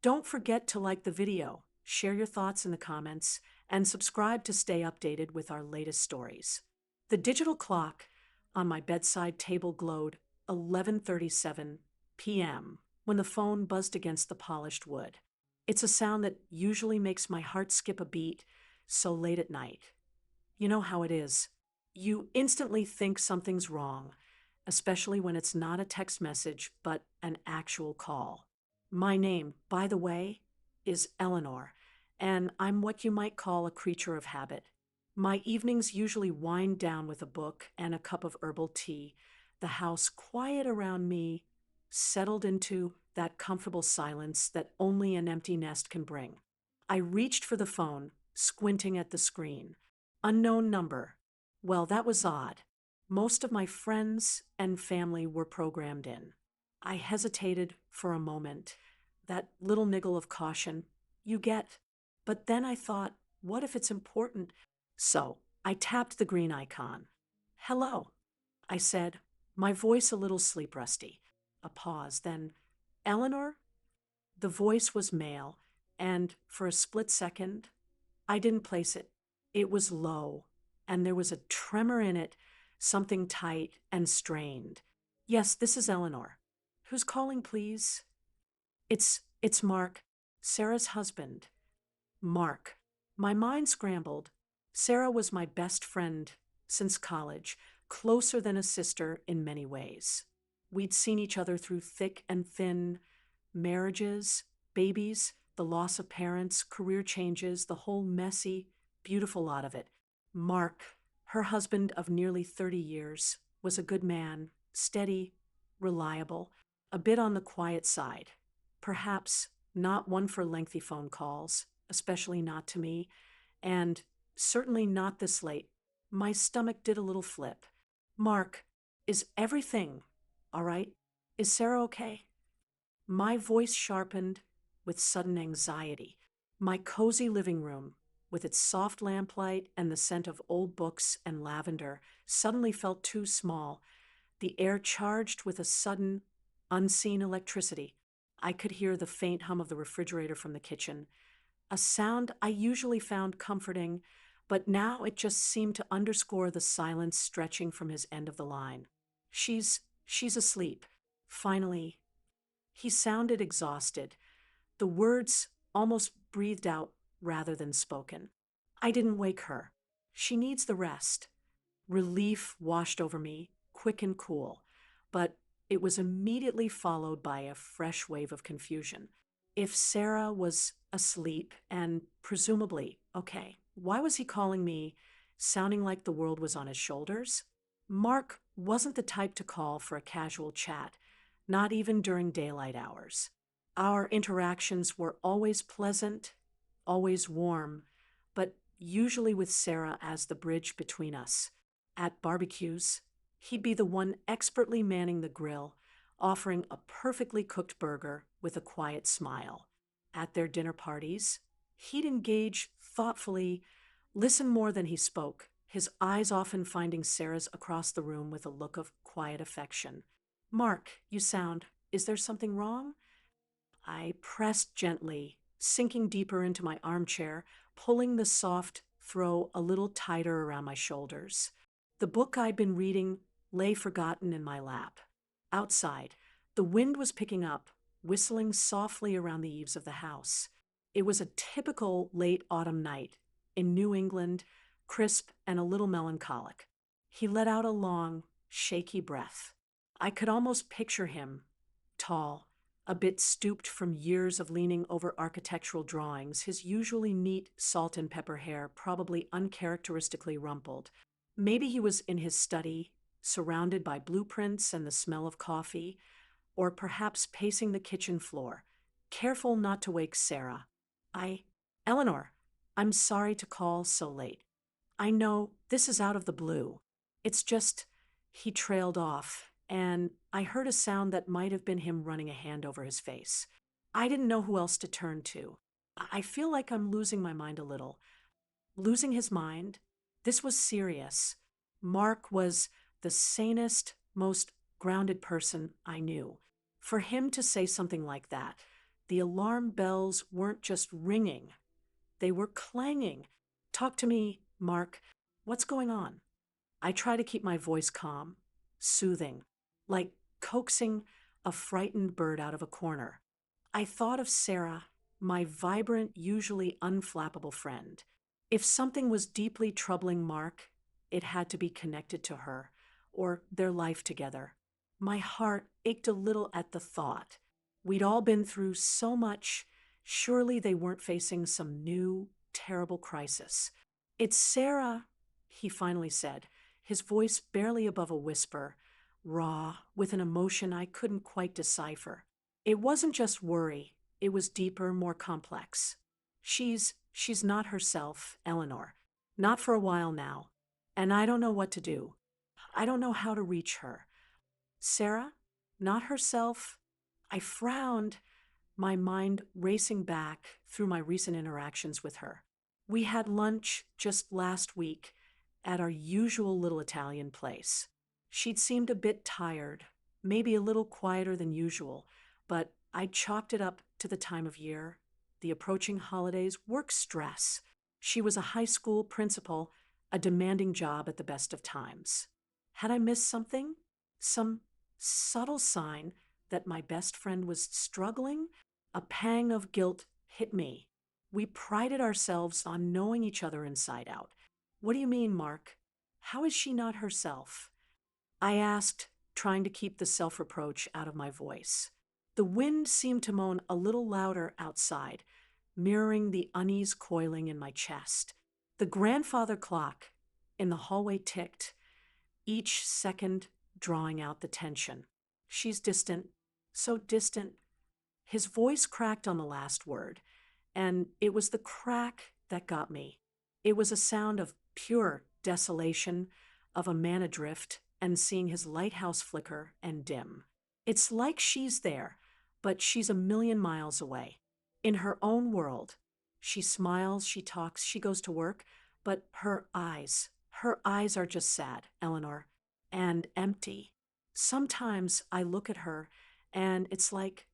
Don't forget to like the video, share your thoughts in the comments, and subscribe to stay updated with our latest stories. The digital clock on my bedside table glowed 11:37 p.m. when the phone buzzed against the polished wood. It's a sound that usually makes my heart skip a beat so late at night. You know how it is. You instantly think something's wrong, especially when it's not a text message but an actual call. My name, by the way, is Eleanor, and I'm what you might call a creature of habit. My evenings usually wind down with a book and a cup of herbal tea, the house quiet around me, settled into that comfortable silence that only an empty nest can bring. I reached for the phone, squinting at the screen. Unknown number. Well, that was odd. Most of my friends and family were programmed in. I hesitated for a moment, that little niggle of caution. You get. But then I thought, what if it's important? So I tapped the green icon. Hello, I said, my voice a little sleep rusty. A pause, then, Eleanor? The voice was male, and for a split second, I didn't place it. It was low, and there was a tremor in it, something tight and strained. Yes, this is Eleanor. Who's calling, please? It's Mark, Sarah's husband. Mark. My mind scrambled. Sarah was my best friend since college, closer than a sister in many ways. We'd seen each other through thick and thin, marriages, babies, the loss of parents, career changes, the whole messy, beautiful lot of it. Mark, her husband of nearly 30 years, was a good man, steady, reliable, a bit on the quiet side. Perhaps not one for lengthy phone calls, especially not to me, and certainly not this late. My stomach did a little flip. Mark, is everything all right? Is Sarah okay? My voice sharpened with sudden anxiety. My cozy living room, with its soft lamplight and the scent of old books and lavender, suddenly felt too small, the air charged with a sudden, unseen electricity. I could hear the faint hum of the refrigerator from the kitchen, a sound I usually found comforting, but now it just seemed to underscore the silence stretching from his end of the line. She's asleep. Finally, he sounded exhausted, the words almost breathed out rather than spoken. I didn't wake her. She needs the rest. Relief washed over me, quick and cool, but it was immediately followed by a fresh wave of confusion. If Sarah was asleep and presumably okay, why was he calling me, sounding like the world was on his shoulders? Mark wasn't the type to call for a casual chat, not even during daylight hours. Our interactions were always pleasant, always warm, but usually with Sarah as the bridge between us. At barbecues, he'd be the one expertly manning the grill, offering a perfectly cooked burger with a quiet smile. At their dinner parties, he'd engage thoughtfully, listen more than he spoke, his eyes often finding Sarah's across the room with a look of quiet affection. Mark, you sound, is there something wrong? I pressed gently, sinking deeper into my armchair, pulling the soft throw a little tighter around my shoulders. The book I'd been reading lay forgotten in my lap. Outside, the wind was picking up, whistling softly around the eaves of the house. It was a typical late autumn night in New England, crisp and a little melancholic. He let out a long, shaky breath. I could almost picture him, tall, a bit stooped from years of leaning over architectural drawings, his usually neat salt and pepper hair probably uncharacteristically rumpled. Maybe he was in his study, surrounded by blueprints and the smell of coffee, or perhaps pacing the kitchen floor, careful not to wake Sarah. Eleanor, I'm sorry to call so late. I know this is out of the blue. It's just, he trailed off, and I heard a sound that might have been him running a hand over his face. I didn't know who else to turn to. I feel like I'm losing my mind a little. Losing his mind? This was serious. Mark was the sanest, most grounded person I knew. For him to say something like that, The alarm bells weren't just ringing, they were clanging. Talk to me, Mark. What's going on? I try to keep my voice calm, soothing, like coaxing a frightened bird out of a corner. I thought of Sarah, my vibrant, usually unflappable friend. If something was deeply troubling Mark, it had to be connected to her or their life together. My heart ached a little at the thought. We'd all been through so much. Surely they weren't facing some new, terrible crisis. It's Sarah, he finally said, his voice barely above a whisper, raw, with an emotion I couldn't quite decipher. It wasn't just worry, it was deeper, more complex. She's not herself, Eleanor. Not for a while now. And I don't know what to do. I don't know how to reach her. Sarah? Not herself? I frowned, my mind racing back through my recent interactions with her. We had lunch just last week at our usual little Italian place. She'd seemed a bit tired, maybe a little quieter than usual, but I chalked it up to the time of year, the approaching holidays, work stress. She was a high school principal, a demanding job at the best of times. Had I missed something? Some subtle sign that my best friend was struggling? A pang of guilt hit me. We prided ourselves on knowing each other inside out. What do you mean, Mark? How is she not herself? I asked, trying to keep the self reproach out of my voice. The wind seemed to moan a little louder outside, mirroring the unease coiling in my chest. The grandfather clock in the hallway ticked, each second drawing out the tension. She's distant, so distant. His voice cracked on the last word, and it was the crack that got me. It was a sound of pure desolation, of a man adrift and seeing his lighthouse flicker and dim. It's like she's there, but she's a million miles away. In her own world. She smiles, she talks, she goes to work, but her eyes are just sad, Eleanor, and empty. Sometimes I look at her and it's like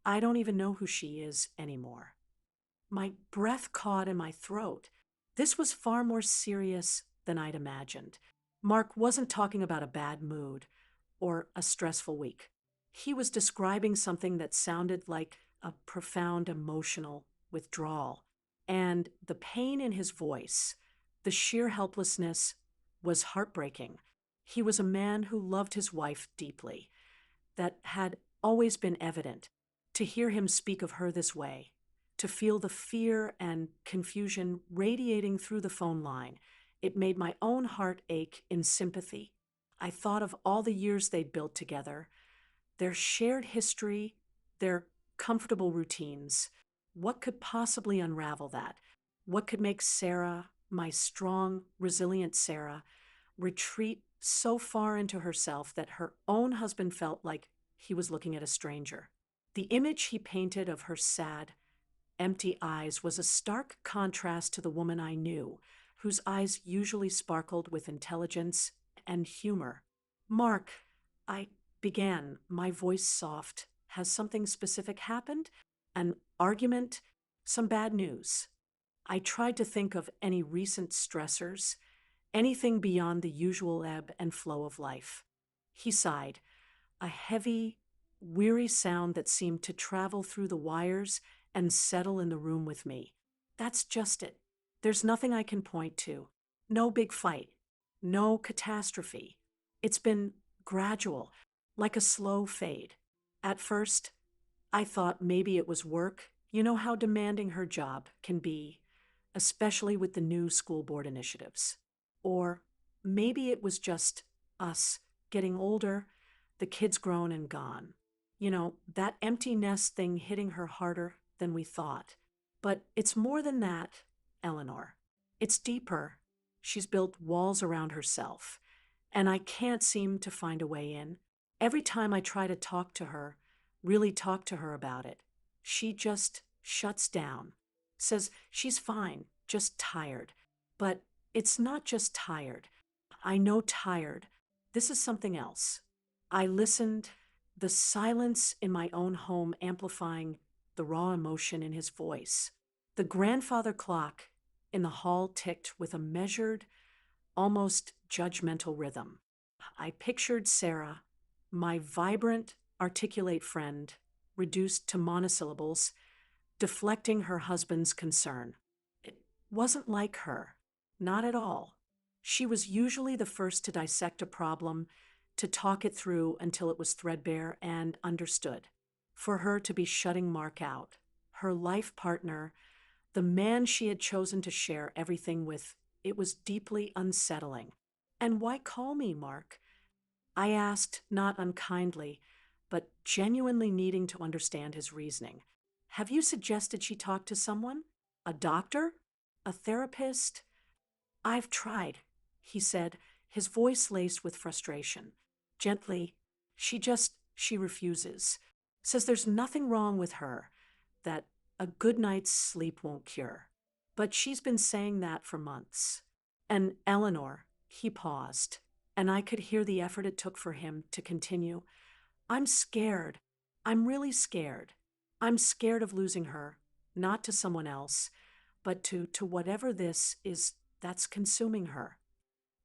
I don't even know who she is anymore. My breath caught in my throat. This was far more serious than I'd imagined. Mark wasn't talking about a bad mood or a stressful week. He was describing something that sounded like a profound emotional withdrawal. And the pain in his voice, the sheer helplessness, was heartbreaking. He was a man who loved his wife deeply. That had always been evident. To hear him speak of her this way, to feel the fear and confusion radiating through the phone line, it made my own heart ache in sympathy. I thought of all the years they'd built together, their shared history, their comfortable routines. What could possibly unravel that? What could make Sarah, my strong, resilient Sarah, retreat so far into herself that her own husband felt like he was looking at a stranger? The image he painted of her sad, empty eyes was a stark contrast to the woman I knew, whose eyes usually sparkled with intelligence and humor. Mark, I began, my voice soft. Has something specific happened? An argument? Some bad news? I tried to think of any recent stressors, anything beyond the usual ebb and flow of life. He sighed, a heavy, weary sound that seemed to travel through the wires and settle in the room with me. That's just it. There's nothing I can point to. No big fight. No catastrophe. It's been gradual, like a slow fade. At first, I thought maybe it was work. You know how demanding her job can be, especially with the new school board initiatives. Or maybe it was just us getting older, the kids grown and gone. That empty nest thing hitting her harder than we thought. But it's more than that, Eleanor. It's deeper. She's built walls around herself, and I can't seem to find a way in. Every time I try to talk to her, really talk to her about it, she just shuts down, says she's fine, just tired. But it's not just tired. I know tired. This is something else. I listened, the silence in my own home amplifying the raw emotion in his voice. The grandfather clock in the hall ticked with a measured, almost judgmental rhythm. I pictured Sarah, my vibrant, articulate friend, reduced to monosyllables, deflecting her husband's concern. It wasn't like her, not at all. She was usually the first to dissect a problem, to talk it through until it was threadbare and understood. For her to be shutting Mark out, her life partner, the man she had chosen to share everything with, it was deeply unsettling. And why call me, Mark? I asked, not unkindly, but genuinely needing to understand his reasoning. Have you suggested she talk to someone? A doctor? A therapist? I've tried, he said, his voice laced with frustration. Gently, she refuses. Says there's nothing wrong with her, that a good night's sleep won't cure. But she's been saying that for months. And Eleanor, he paused, and I could hear the effort it took for him to continue. I'm scared. I'm really scared. I'm scared of losing her, not to someone else, but to whatever this is that's consuming her.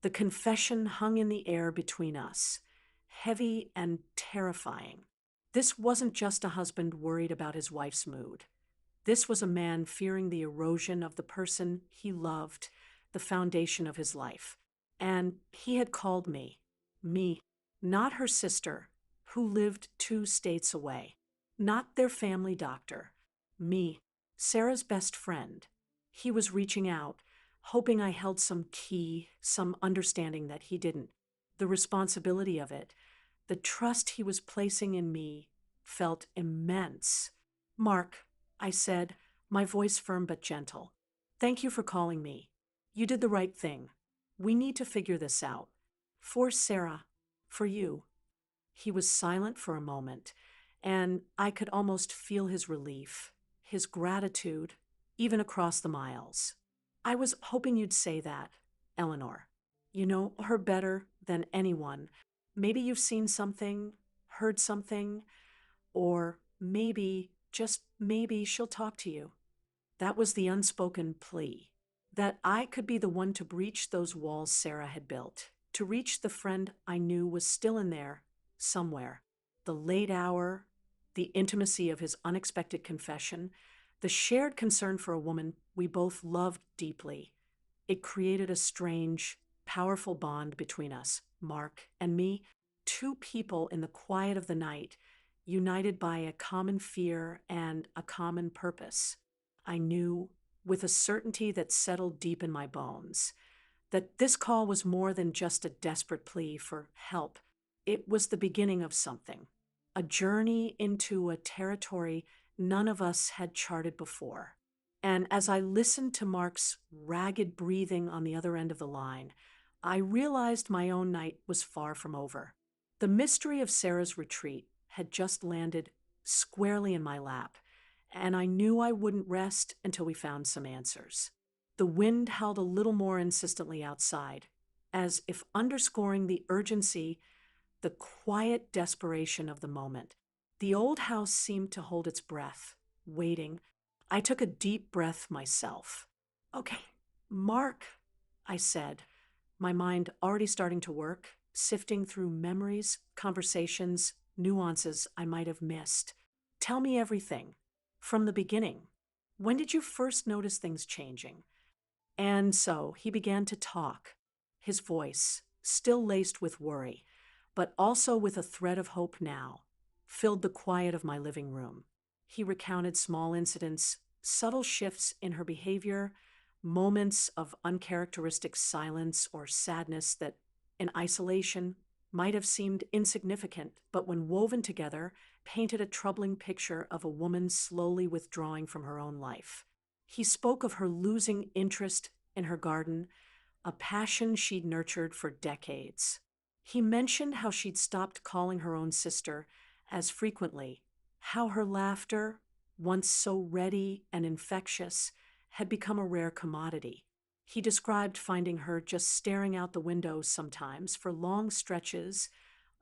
The confession hung in the air between us, heavy and terrifying. This wasn't just a husband worried about his wife's mood. This was a man fearing the erosion of the person he loved, the foundation of his life. And he had called me, not her sister, who lived 2 states away, not their family doctor, me, Sarah's best friend. He was reaching out, hoping I held some key, some understanding that he didn't. The responsibility of it, the trust he was placing in me, felt immense. Mark, I said, my voice firm but gentle. Thank you for calling me. You did the right thing. We need to figure this out. For Sarah, for you. He was silent for a moment, and I could almost feel his relief, his gratitude, even across the miles. I was hoping you'd say that, Eleanor. You know her better than anyone. Maybe you've seen something, heard something, or maybe, just maybe, she'll talk to you. That was the unspoken plea. That I could be the one to breach those walls Sarah had built, to reach the friend I knew was still in there, somewhere. The late hour, the intimacy of his unexpected confession, the shared concern for a woman we both loved deeply. It created a strange, powerful bond between us, Mark and me, 2 people in the quiet of the night, united by a common fear and a common purpose. I knew, with a certainty that settled deep in my bones, that this call was more than just a desperate plea for help. It was the beginning of something, a journey into a territory none of us had charted before. And as I listened to Mark's ragged breathing on the other end of the line, I realized my own night was far from over. The mystery of Sarah's retreat had just landed squarely in my lap, and I knew I wouldn't rest until we found some answers. The wind howled a little more insistently outside, as if underscoring the urgency, the quiet desperation of the moment. The old house seemed to hold its breath, waiting. I took a deep breath myself. Okay, Mark, I said, my mind already starting to work, sifting through memories, conversations, nuances I might have missed. Tell me everything, from the beginning. When did you first notice things changing? And so he began to talk, his voice, still laced with worry, but also with a thread of hope now, filled the quiet of my living room. He recounted small incidents, subtle shifts in her behavior, moments of uncharacteristic silence or sadness that, in isolation, might have seemed insignificant, but when woven together, painted a troubling picture of a woman slowly withdrawing from her own life. He spoke of her losing interest in her garden, a passion she'd nurtured for decades. He mentioned how she'd stopped calling her own sister as frequently, how her laughter, once so ready and infectious, had become a rare commodity. He described finding her just staring out the window sometimes for long stretches,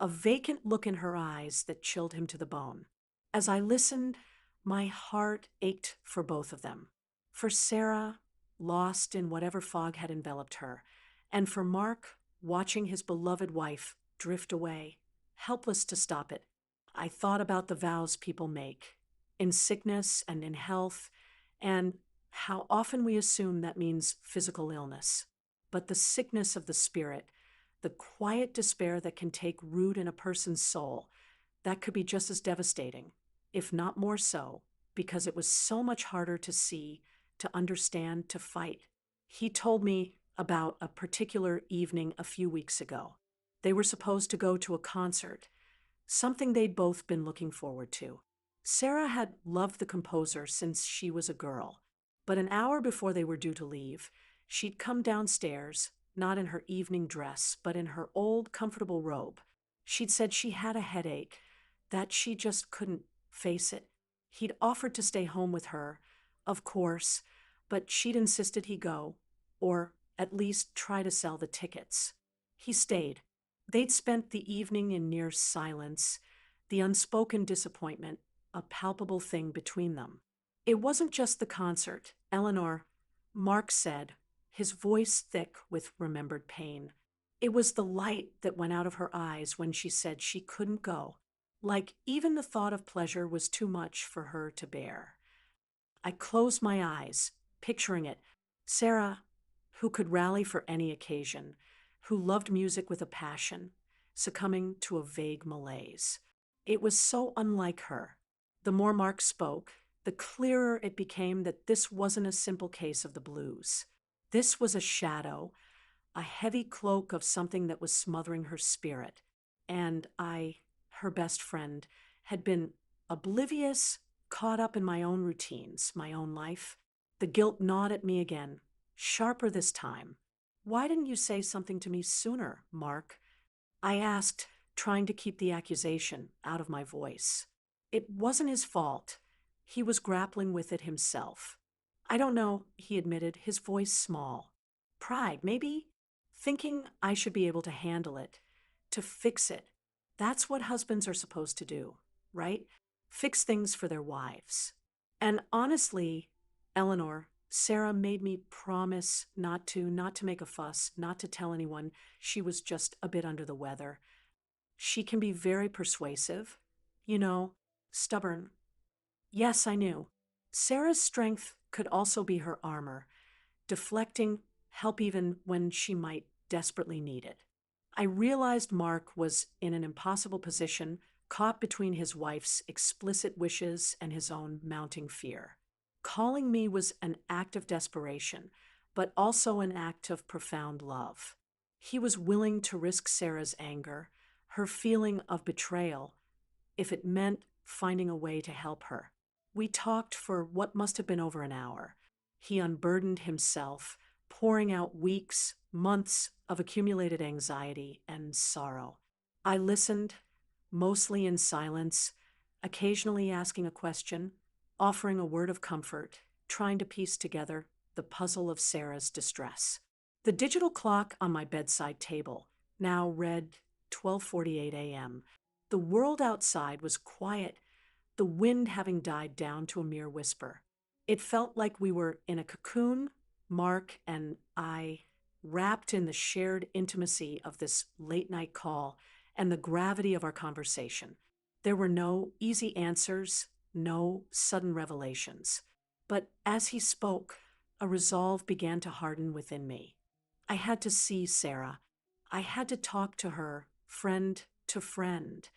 a vacant look in her eyes that chilled him to the bone. As I listened, My heart ached for both of them. For Sarah, lost in whatever fog had enveloped her, and for Mark, watching his beloved wife drift away, helpless to stop it. I thought about the vows people make, in sickness and in health, and how often we assume that means physical illness. But the sickness of the spirit, the quiet despair that can take root in a person's soul, that could be just as devastating, if not more so, because it was so much harder to see, to understand, to fight. He told me about a particular evening a few weeks ago. They were supposed to go to a concert, something they'd both been looking forward to. Sarah had loved the composer since she was a girl, but an hour before they were due to leave, she'd come downstairs, not in her evening dress, but in her old, comfortable robe. She'd said she had a headache, that she just couldn't face it. He'd offered to stay home with her, of course, but she'd insisted he go, or at least try to sell the tickets. He stayed. They'd spent the evening in near silence, the unspoken disappointment a palpable thing between them. It wasn't just the concert, Eleanor, Mark said, his voice thick with remembered pain. It was the light that went out of her eyes when she said she couldn't go, like even the thought of pleasure was too much for her to bear. I closed my eyes, picturing it. Sarah, who could rally for any occasion, who loved music with a passion, succumbing to a vague malaise. It was so unlike her. The more Mark spoke, the clearer it became that this wasn't a simple case of the blues. This was a shadow, a heavy cloak of something that was smothering her spirit. And I, her best friend, had been oblivious, caught up in my own routines, my own life. The guilt gnawed at me again, sharper this time. Why didn't you say something to me sooner, Mark? I asked, trying to keep the accusation out of my voice. It wasn't his fault. He was grappling with it himself. I don't know, he admitted, his voice small. Pride, maybe? Thinking I should be able to handle it, to fix it. That's what husbands are supposed to do, right? Fix things for their wives. And honestly, Eleanor, Sarah made me promise not to make a fuss, not to tell anyone she was just a bit under the weather. She can be very persuasive, you know, stubborn. Yes, I knew. Sarah's strength could also be her armor, deflecting help even when she might desperately need it. I realized Mark was in an impossible position, caught between his wife's explicit wishes and his own mounting fear. Calling me was an act of desperation, but also an act of profound love. He was willing to risk Sarah's anger, her feeling of betrayal, if it meant finding a way to help her. We talked for what must have been over an hour. He unburdened himself, pouring out weeks, months of accumulated anxiety and sorrow. I listened, mostly in silence, occasionally asking a question, offering a word of comfort, trying to piece together the puzzle of Sarah's distress. The digital clock on my bedside table now read 12:48 a.m. The world outside was quiet, the wind having died down to a mere whisper. It felt like we were in a cocoon, Mark and I, wrapped in the shared intimacy of this late-night call and the gravity of our conversation. There were no easy answers, no sudden revelations. But as he spoke, a resolve began to harden within me. I had to see Sarah. I had to talk to her, friend to friend.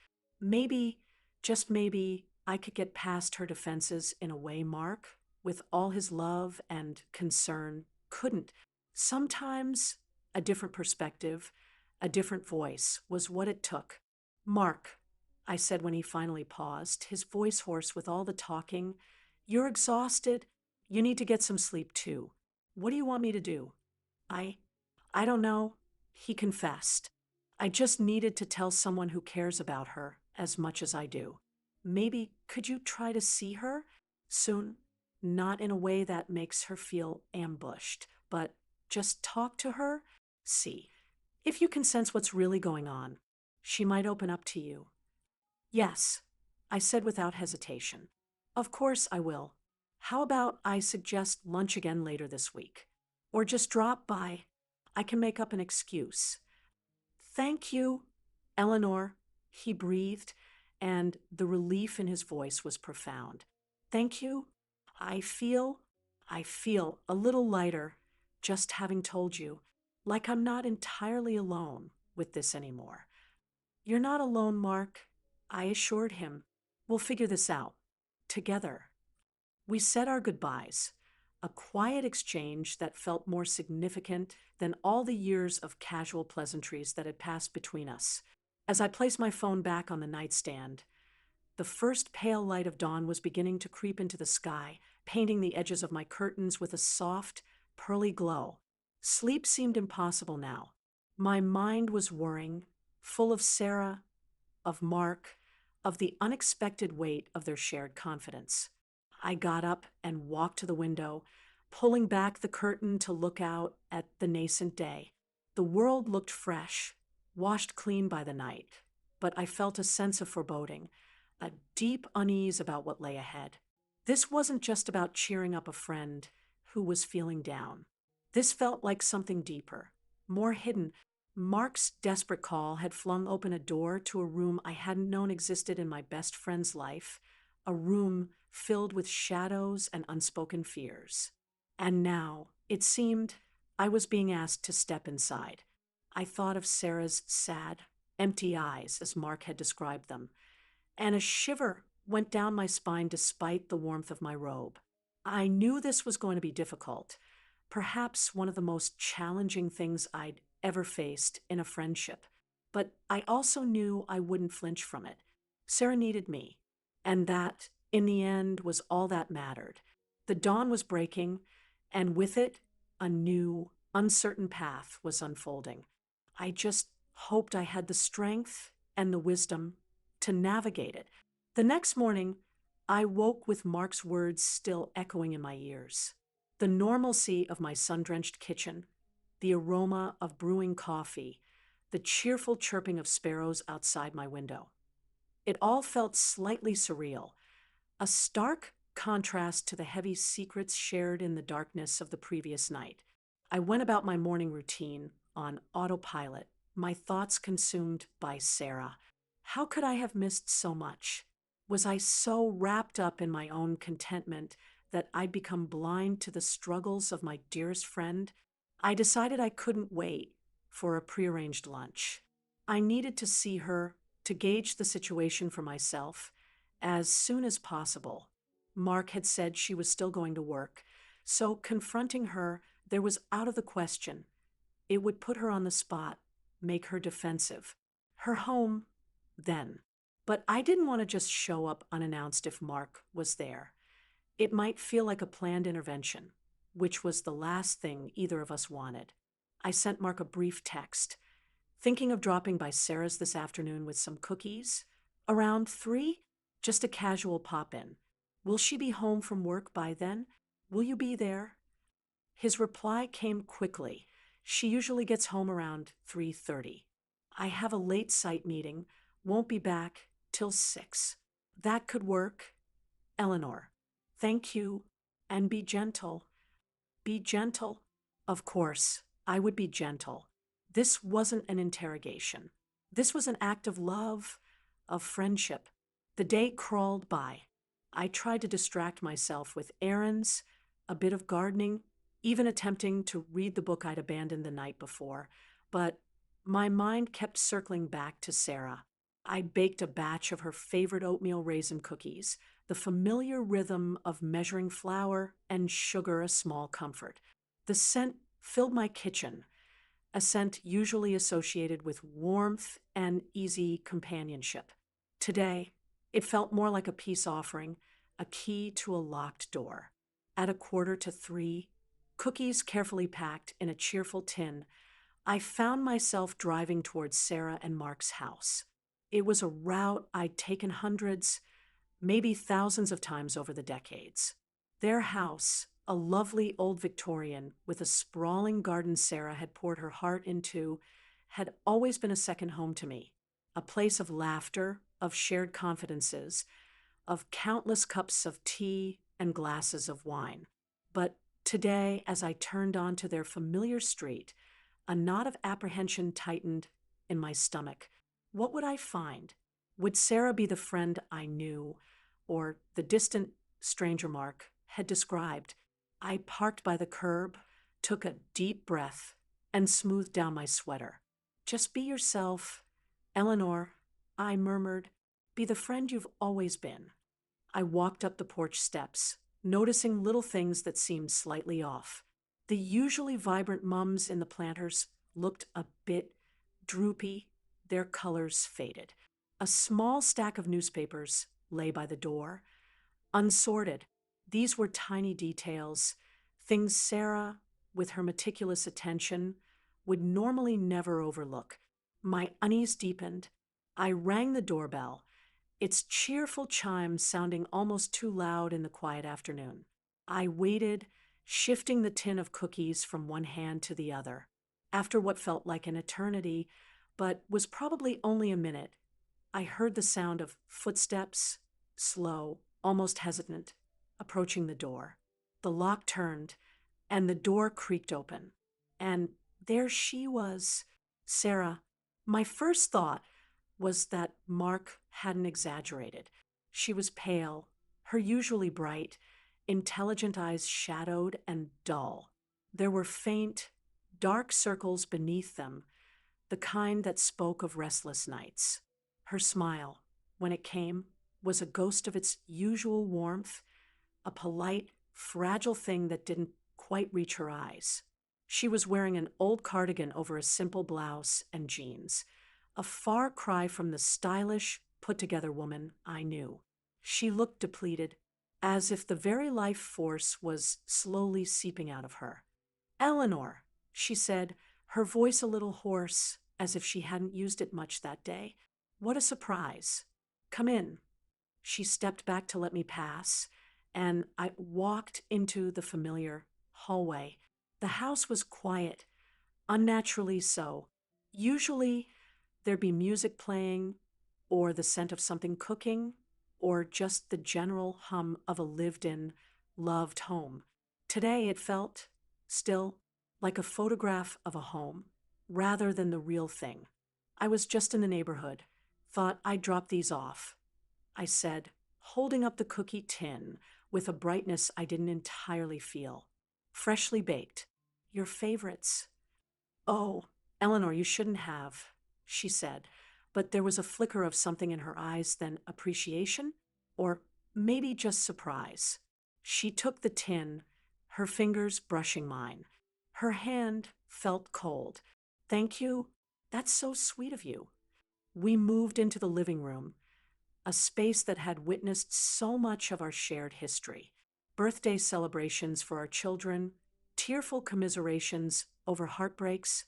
Maybe, just maybe, I could get past her defenses in a way Mark, with all his love and concern, couldn't. Sometimes a different perspective, a different voice was what it took. Mark, I said when he finally paused, his voice hoarse with all the talking, you're exhausted. You need to get some sleep too. What do you want me to do? I don't know, he confessed. I just needed to tell someone who cares about her as much as I do. Maybe could you try to see her soon? Not in a way that makes her feel ambushed, but just talk to her, see. If you can sense what's really going on, she might open up to you. Yes, I said without hesitation. Of course I will. How about I suggest lunch again later this week? Or just drop by. I can make up an excuse. Thank you, Eleanor, he breathed, and the relief in his voice was profound. Thank you. I feel, I feel a little lighter just having told you, like I'm not entirely alone with this anymore. You're not alone, Mark, I assured him. We'll figure this out. Together. We said our goodbyes, a quiet exchange that felt more significant than all the years of casual pleasantries that had passed between us. As I placed my phone back on the nightstand, the first pale light of dawn was beginning to creep into the sky, painting the edges of my curtains with a soft, pearly glow. Sleep seemed impossible now. My mind was whirring, full of Sarah, of Mark, of the unexpected weight of their shared confidence. I got up and walked to the window, pulling back the curtain to look out at the nascent day. The world looked fresh, washed clean by the night, but I felt a sense of foreboding, a deep unease about what lay ahead. This wasn't just about cheering up a friend who was feeling down. This felt like something deeper, more hidden. Mark's desperate call had flung open a door to a room I hadn't known existed in my best friend's life, a room filled with shadows and unspoken fears. And now, it seemed, I was being asked to step inside. I thought of Sarah's sad, empty eyes, as Mark had described them, and a shiver went down my spine despite the warmth of my robe. I knew this was going to be difficult, perhaps one of the most challenging things I'd ever faced in a friendship, but I also knew I wouldn't flinch from it. Sarah needed me, and that, in the end, was all that mattered. The dawn was breaking, and with it, a new, uncertain path was unfolding. I just hoped I had the strength and the wisdom to navigate it. The next morning, I woke with Mark's words still echoing in my ears. The normalcy of my sun-drenched kitchen, the aroma of brewing coffee, the cheerful chirping of sparrows outside my window. It all felt slightly surreal, a stark contrast to the heavy secrets shared in the darkness of the previous night. I went about my morning routine on autopilot, my thoughts consumed by Sarah. How could I have missed so much? Was I so wrapped up in my own contentment that I'd become blind to the struggles of my dearest friend? I decided I couldn't wait for a prearranged lunch. I needed to see her, to gauge the situation for myself, as soon as possible. Mark had said she was still going to work, so confronting her, there was out of the question. It would put her on the spot, make her defensive. Her home, then. But I didn't want to just show up unannounced if Mark was there. It might feel like a planned intervention, which was the last thing either of us wanted. I sent Mark a brief text. Thinking of dropping by Sarah's this afternoon with some cookies? Around 3? Just a casual pop-in. Will she be home from work by then? Will you be there? His reply came quickly. She usually gets home around 3:30. I have a late site meeting, won't be back till 6. That could work. Eleanor. Thank you, and be gentle. Be gentle. Of course, I would be gentle. This wasn't an interrogation. This was an act of love, of friendship. The day crawled by. I tried to distract myself with errands, a bit of gardening, even attempting to read the book I'd abandoned the night before, but my mind kept circling back to Sarah. I'd baked a batch of her favorite oatmeal raisin cookies, the familiar rhythm of measuring flour and sugar a small comfort. The scent filled my kitchen, a scent usually associated with warmth and easy companionship. Today, it felt more like a peace offering, a key to a locked door. At 2:45, cookies carefully packed in a cheerful tin, I found myself driving towards Sarah and Mark's house. It was a route I'd taken hundreds, maybe thousands of times over the decades. Their house, a lovely old Victorian with a sprawling garden Sarah had poured her heart into, had always been a second home to me, a place of laughter, of shared confidences, of countless cups of tea and glasses of wine. But today, as I turned onto their familiar street, a knot of apprehension tightened in my stomach. What would I find? Would Sarah be the friend I knew, or the distant stranger Mark had described? I parked by the curb, took a deep breath, and smoothed down my sweater. Just be yourself, Eleanor, I murmured. Be the friend you've always been. I walked up the porch steps, noticing little things that seemed slightly off. The usually vibrant mums in the planters looked a bit droopy, their colors faded. A small stack of newspapers lay by the door, unsorted. These were tiny details, things Sarah, with her meticulous attention, would normally never overlook. My unease deepened. I rang the doorbell, its cheerful chime sounding almost too loud in the quiet afternoon. I waited, shifting the tin of cookies from one hand to the other. After what felt like an eternity, but was probably only a minute, I heard the sound of footsteps, slow, almost hesitant, approaching the door. The lock turned, and the door creaked open. And there she was, Sarah. My first thought was that Mark hadn't exaggerated. She was pale, her usually bright, intelligent eyes shadowed and dull. There were faint, dark circles beneath them, the kind that spoke of restless nights. Her smile, when it came, was a ghost of its usual warmth, a polite, fragile thing that didn't quite reach her eyes. She was wearing an old cardigan over a simple blouse and jeans, a far cry from the stylish, put-together woman I knew. She looked depleted, as if the very life force was slowly seeping out of her. Eleanor, she said, her voice a little hoarse, as if she hadn't used it much that day. What a surprise. Come in. She stepped back to let me pass, and I walked into the familiar hallway. The house was quiet, unnaturally so. Usually, there'd be music playing, or the scent of something cooking, or just the general hum of a lived-in, loved home. Today it felt, still, like a photograph of a home, rather than the real thing. I was just in the neighborhood, thought I'd drop these off, I said, holding up the cookie tin with a brightness I didn't entirely feel. Freshly baked. Your favorites. Oh, Eleanor, you shouldn't have, she said, but there was a flicker of something in her eyes, then appreciation, or maybe just surprise. She took the tin, her fingers brushing mine. Her hand felt cold. Thank you. That's so sweet of you. We moved into the living room, a space that had witnessed so much of our shared history. Birthday celebrations for our children, tearful commiserations over heartbreaks,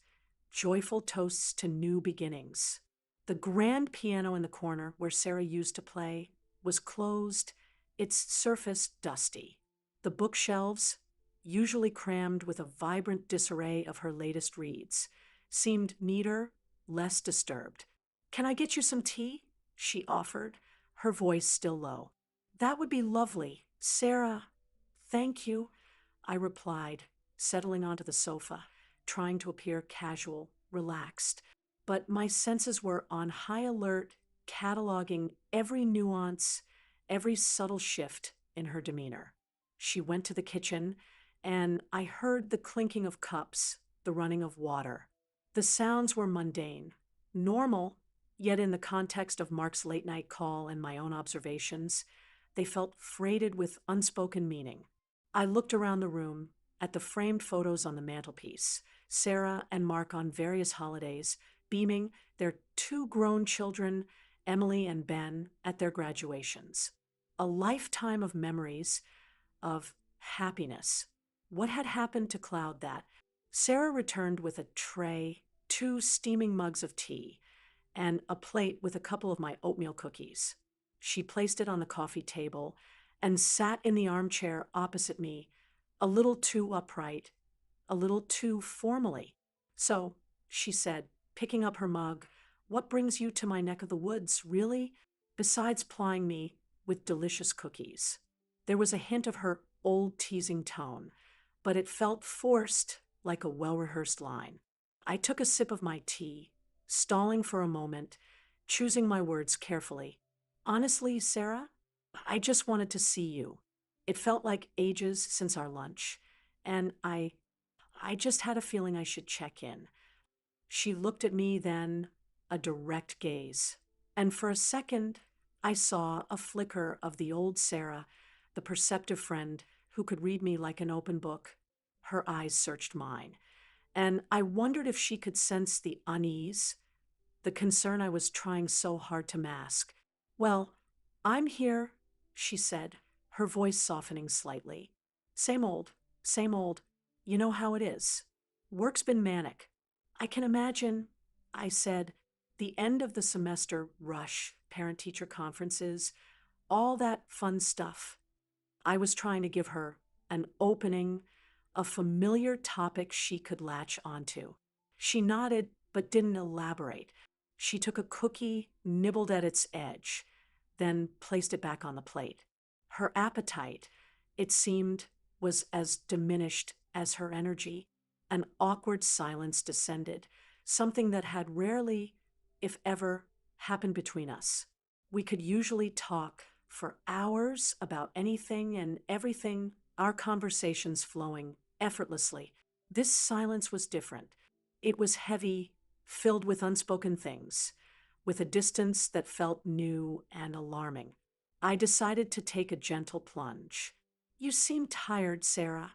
joyful toasts to new beginnings. The grand piano in the corner where Sarah used to play was closed, its surface dusty. The bookshelves, usually crammed with a vibrant disarray of her latest reads, seemed neater, less disturbed. Can I get you some tea? She offered, her voice still low. That would be lovely, Sarah. Thank you, I replied, settling onto the sofa, trying to appear casual, relaxed. But my senses were on high alert, cataloging every nuance, every subtle shift in her demeanor. She went to the kitchen, and I heard the clinking of cups, the running of water. The sounds were mundane, normal, yet in the context of Mark's late-night call and my own observations, they felt freighted with unspoken meaning. I looked around the room, at the framed photos on the mantelpiece, Sarah and Mark on various holidays, beaming their two grown children, Emily and Ben, at their graduations. A lifetime of memories, of happiness. What had happened to cloud that? Sarah returned with a tray, 2 steaming mugs of tea, and a plate with a couple of my oatmeal cookies. She placed it on the coffee table and sat in the armchair opposite me, a little too upright, a little too formally. So, she said, picking up her mug, what brings you to my neck of the woods, really? Besides plying me with delicious cookies. There was a hint of her old teasing tone, but it felt forced like a well rehearsed line. I took a sip of my tea, stalling for a moment, choosing my words carefully. Honestly, Sarah, I just wanted to see you. It felt like ages since our lunch, and I just had a feeling I should check in. She looked at me then, a direct gaze. And for a second, I saw a flicker of the old Sarah, the perceptive friend who could read me like an open book. Her eyes searched mine, and I wondered if she could sense the unease, the concern I was trying so hard to mask. Well, I'm here, she said, her voice softening slightly. Same old, same old. You know how it is. Work's been manic. I can imagine, I said, the end of the semester rush, parent teacher conferences, all that fun stuff. I was trying to give her an opening, a familiar topic she could latch onto. She nodded but didn't elaborate. She took a cookie, nibbled at its edge, then placed it back on the plate. Her appetite, it seemed, was as diminished as her energy. An awkward silence descended, something that had rarely, if ever, happened between us. We could usually talk for hours about anything and everything, our conversations flowing effortlessly. This silence was different. It was heavy, filled with unspoken things, with a distance that felt new and alarming. I decided to take a gentle plunge. You seem tired, Sarah,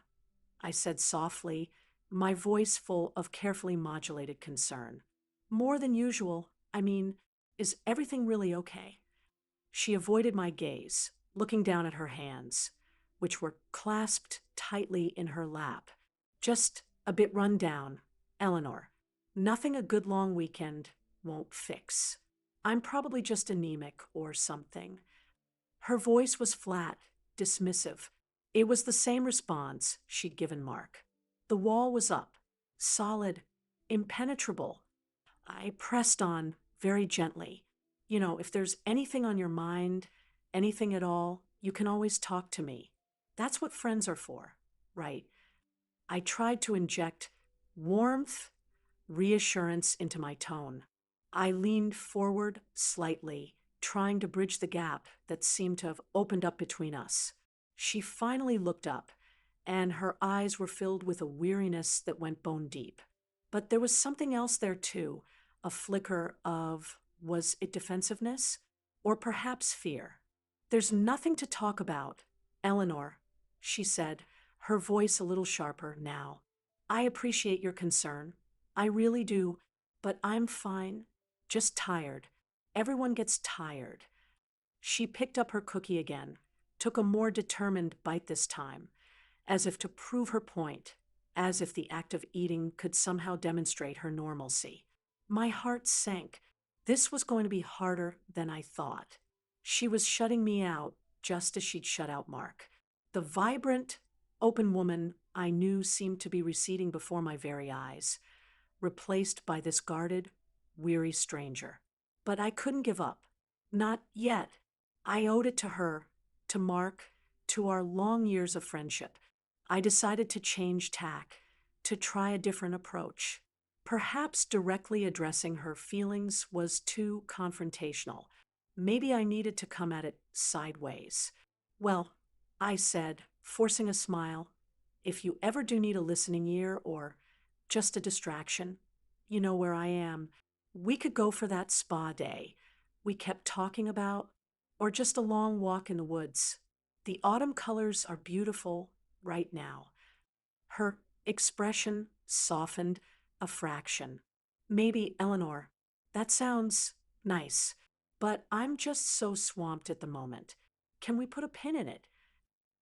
I said softly, my voice full of carefully modulated concern. More than usual, I mean, is everything really okay? She avoided my gaze, looking down at her hands, which were clasped tightly in her lap. Just a bit run down, Eleanor. Nothing a good long weekend won't fix. I'm probably just anemic or something. Her voice was flat, dismissive. It was the same response she'd given Mark. The wall was up, solid, impenetrable. I pressed on very gently. You know, if there's anything on your mind, anything at all, you can always talk to me. That's what friends are for, right? I tried to inject warmth, reassurance into my tone. I leaned forward slightly, trying to bridge the gap that seemed to have opened up between us. She finally looked up, and her eyes were filled with a weariness that went bone deep. But there was something else there too, a flicker of, was it defensiveness? Or perhaps fear? There's nothing to talk about, Eleanor, she said, her voice a little sharper now. I appreciate your concern. I really do, but I'm fine. Just tired. Everyone gets tired. She picked up her cookie again, took a more determined bite this time, as if to prove her point, as if the act of eating could somehow demonstrate her normalcy. My heart sank. This was going to be harder than I thought. She was shutting me out just as she'd shut out Mark. The vibrant, open woman I knew seemed to be receding before my very eyes, replaced by this guarded, weary stranger. But I couldn't give up. Not yet. I owed it to her, to Mark, to our long years of friendship. I decided to change tack, to try a different approach. Perhaps directly addressing her feelings was too confrontational. Maybe I needed to come at it sideways. Well, I said, forcing a smile, if you ever do need a listening ear or just a distraction, you know where I am. We could go for that spa day we kept talking about, or just a long walk in the woods. The autumn colors are beautiful right now. Her expression softened a fraction. Maybe, Eleanor, that sounds nice, but I'm just so swamped at the moment. Can we put a pin in it?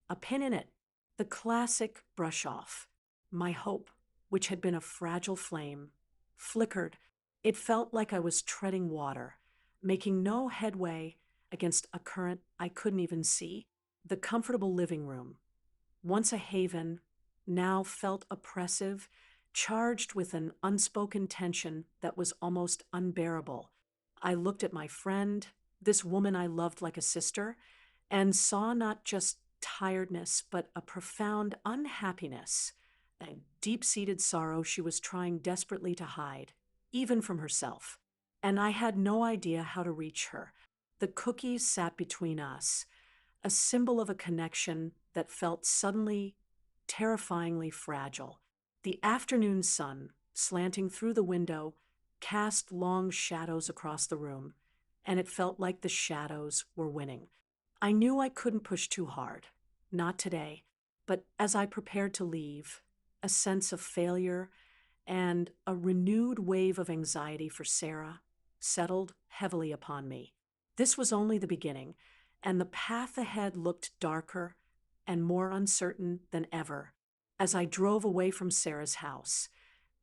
A pin in it. The classic brush off. My hope, which had been a fragile flame, flickered. It felt like I was treading water, making no headway against a current I couldn't even see. The comfortable living room, once a haven, now felt oppressive, charged with an unspoken tension that was almost unbearable. I looked at my friend, this woman I loved like a sister, and saw not just tiredness, but a profound unhappiness, a deep seated sorrow she was trying desperately to hide, even from herself. And I had no idea how to reach her. The cookies sat between us, a symbol of a connection that felt suddenly terrifyingly fragile. The afternoon sun, slanting through the window, cast long shadows across the room, and it felt like the shadows were winning. I knew I couldn't push too hard, not today, but as I prepared to leave, a sense of failure and a renewed wave of anxiety for Sarah settled heavily upon me. This was only the beginning, and the path ahead looked darker and more uncertain than ever. As I drove away from Sarah's house,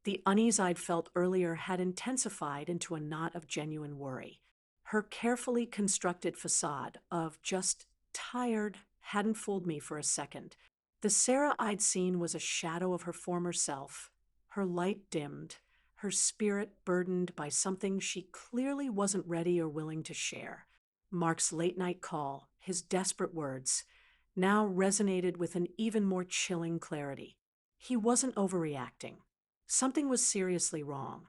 the unease I'd felt earlier had intensified into a knot of genuine worry. Her carefully constructed facade of just tired hadn't fooled me for a second. The Sarah I'd seen was a shadow of her former self, her light dimmed, her spirit burdened by something she clearly wasn't ready or willing to share. Mark's late night call, his desperate words, now resonated with an even more chilling clarity. He wasn't overreacting. Something was seriously wrong.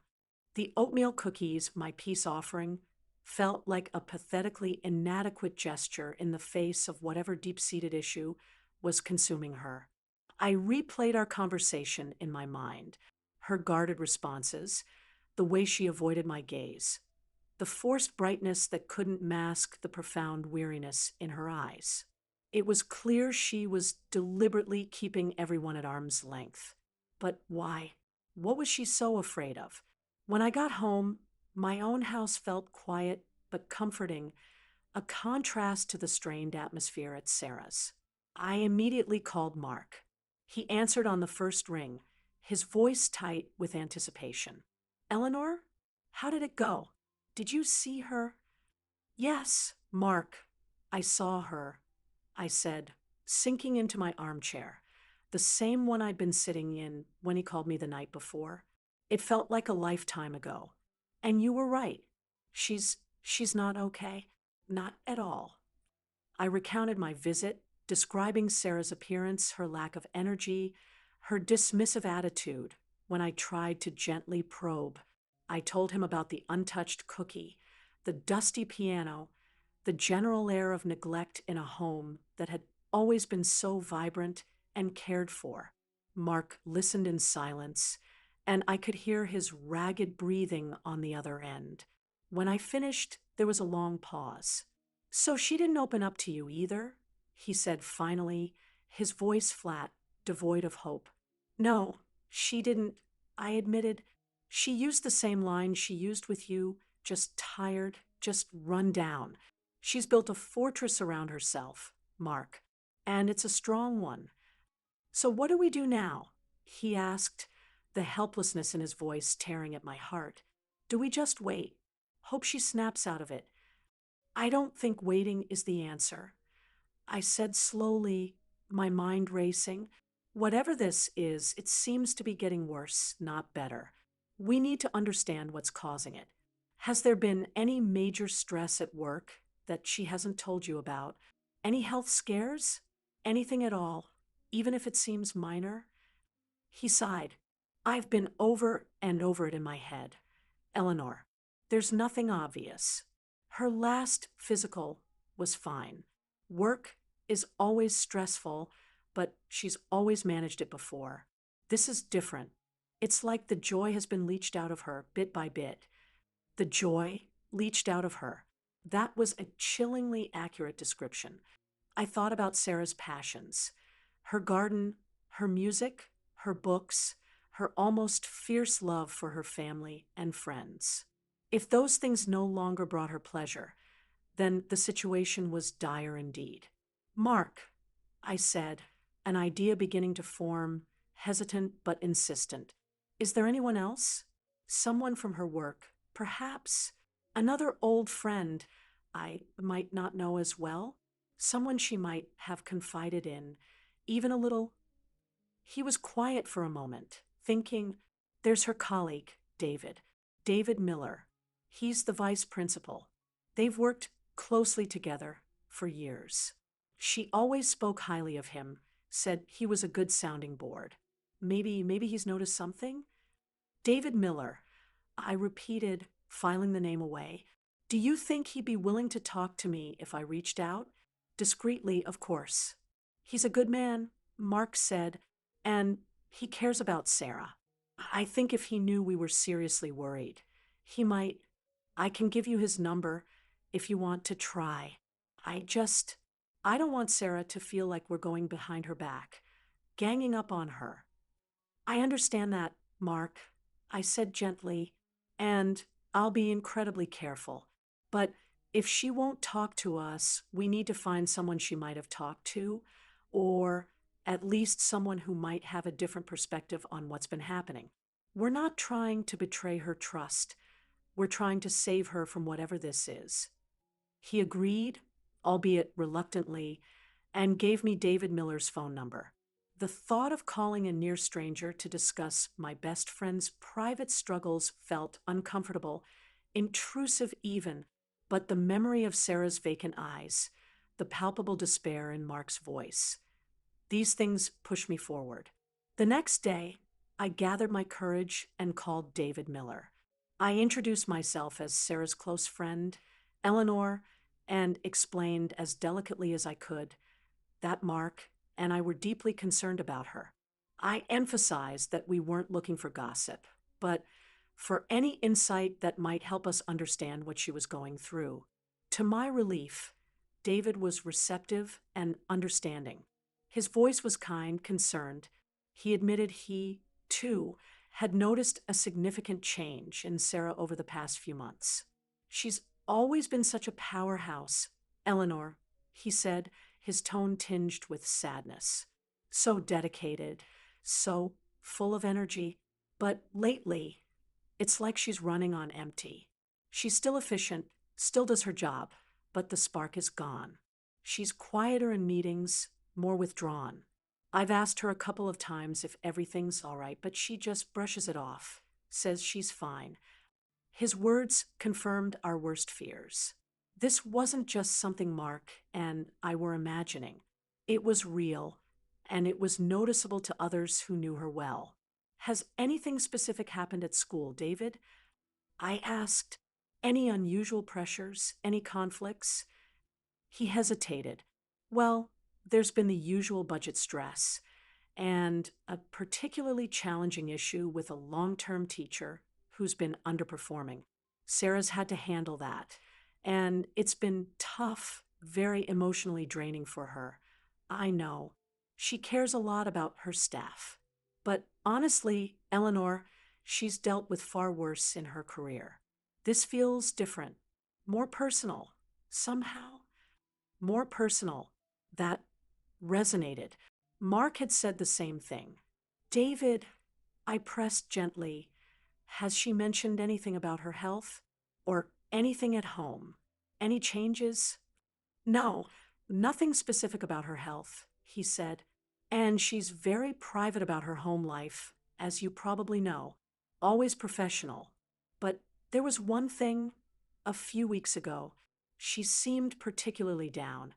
The oatmeal cookies, my peace offering, felt like a pathetically inadequate gesture in the face of whatever deep seated issue was consuming her. I replayed our conversation in my mind, her guarded responses, the way she avoided my gaze, the forced brightness that couldn't mask the profound weariness in her eyes. It was clear she was deliberately keeping everyone at arm's length. But why? What was she so afraid of? When I got home, my own house felt quiet but comforting, a contrast to the strained atmosphere at Sarah's. I immediately called Mark. He answered on the first ring, his voice tight with anticipation. Eleanor? How did it go? Did you see her? Yes, Mark. I saw her, I said, sinking into my armchair, the same one I'd been sitting in when he called me the night before. It felt like a lifetime ago. And you were right. She's not okay. Not at all. I recounted my visit, describing Sarah's appearance, her lack of energy, her dismissive attitude when I tried to gently probe. I told him about the untouched cookie, the dusty piano, the general air of neglect in a home that had always been so vibrant and cared for. Mark listened in silence, and I could hear his ragged breathing on the other end. When I finished, there was a long pause. So she didn't open up to you either? He said finally, his voice flat, devoid of hope. No, she didn't, I admitted. She used the same line she used with you, just tired, just run down. She's built a fortress around herself, Mark, and it's a strong one. So what do we do now? He asked, the helplessness in his voice tearing at my heart. Do we just wait? Hope she snaps out of it? I don't think waiting is the answer. I said slowly, my mind racing. Whatever this is, it seems to be getting worse, not better. We need to understand what's causing it. Has there been any major stress at work that she hasn't told you about? Any health scares? Anything at all, even if it seems minor? He sighed. I've been over and over it in my head. Eleanor, there's nothing obvious. Her last physical was fine. Work is always stressful, but she's always managed it before. This is different. It's like the joy has been leached out of her bit by bit. The joy leached out of her. That was a chillingly accurate description. I thought about Sarah's passions, her garden, her music, her books, her almost fierce love for her family and friends. If those things no longer brought her pleasure, then the situation was dire indeed. Mark, I said, an idea beginning to form, hesitant but insistent. Is there anyone else? Someone from her work, perhaps. Another old friend I might not know as well. Someone she might have confided in, even a little. He was quiet for a moment, thinking, there's her colleague, David Miller. He's the vice principal. They've worked closely together for years. She always spoke highly of him, said he was a good sounding board. Maybe he's noticed something? David Miller. I repeated, filing the name away. Do you think he'd be willing to talk to me if I reached out? Discreetly, of course. He's a good man, Mark said, and he cares about Sarah. I think if he knew we were seriously worried, he might. I can give you his number if you want to try. I just. I don't want Sarah to feel like we're going behind her back, ganging up on her. I understand that, Mark, I said gently, and I'll be incredibly careful. But if she won't talk to us, we need to find someone she might have talked to, or at least someone who might have a different perspective on what's been happening. We're not trying to betray her trust. We're trying to save her from whatever this is. He agreed, albeit reluctantly, and gave me David Miller's phone number. The thought of calling a near stranger to discuss my best friend's private struggles felt uncomfortable, intrusive even, but the memory of Sarah's vacant eyes, the palpable despair in Mark's voice, these things pushed me forward. The next day, I gathered my courage and called David Miller. I introduced myself as Sarah's close friend, Eleanor, and explained as delicately as I could that Mark and I were deeply concerned about her. I emphasized that we weren't looking for gossip, but for any insight that might help us understand what she was going through. To my relief, David was receptive and understanding. His voice was kind, concerned. He admitted he, too, had noticed a significant change in Sarah over the past few months. She's always been such a powerhouse, Eleanor, he said, his tone tinged with sadness. So dedicated, so full of energy. But lately, it's like she's running on empty. She's still efficient, still does her job, but the spark is gone. She's quieter in meetings, more withdrawn. I've asked her a couple of times if everything's all right, but she just brushes it off, says she's fine. His words confirmed our worst fears. This wasn't just something Mark and I were imagining. It was real, and it was noticeable to others who knew her well. Has anything specific happened at school, David? I asked. Any unusual pressures? Any conflicts? He hesitated. Well, there's been the usual budget stress, and a particularly challenging issue with a long-term teacher who's been underperforming. Sarah's had to handle that, and it's been tough, very emotionally draining for her. I know. She cares a lot about her staff. But honestly, Eleanor, she's dealt with far worse in her career. This feels different, more personal, somehow. More personal. That resonated. Mark had said the same thing. David, I pressed gently. Has she mentioned anything about her health? Or anything at home? Any changes? No, nothing specific about her health, he said. And she's very private about her home life, as you probably know. Always professional. But there was one thing a few weeks ago. She seemed particularly down,